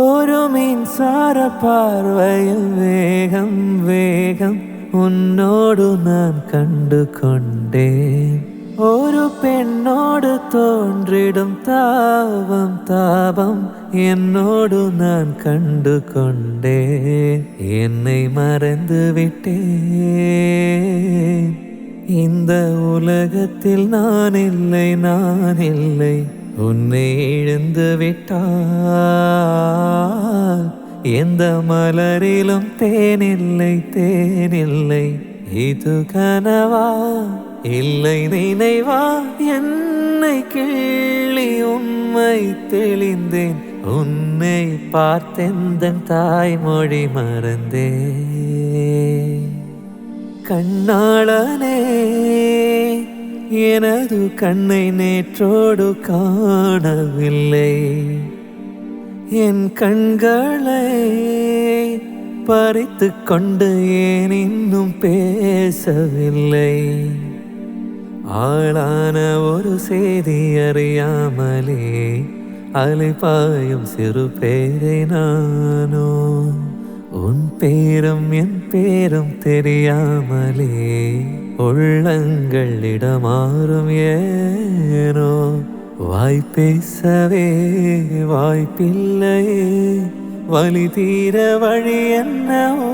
ஒரு மின்சார பார்வையில் வேகம் வேகம் உன்னோடு நான் கண்டு கொண்டேன். ஒரு பெண்ணோடு தோன்றிடும் தாபம் தாபம் என்னோடு நான் கண்டு கொண்டேன். என்னை மறந்து விட்டேன். இந்த உலகத்தில் நான் இல்லை நான் இல்லை. உன்னை இழந்து விட்டால் எந்த மலரிலும் தேனில்லை தேனில்லை. இது கனவா இல்லை நினைவா? என்னை கிள்ளி உண்மை தெளிந்தேன். உன்னை பார்த்தெந்தன் தாய்மொழி மறந்தேன். கண்ணாளனே, எனது கண்ணை நேற்றோடு காணவில்லை. என் கண்களை பறித்து கொண்டு ஏன் இன்னும் பேசவில்லை? ஆளான ஒரு செய்தி அறியாமலே அலைபாயும் சிறு பேரை நானோ. உன் பேரும் என் பேரும் தெரியாமலே உள்ளங்கள் இடமாறும் ஏனோ. வாய் பேசவே வாய்ப்பில்லையே, வலி தீர வழி என்னவோ.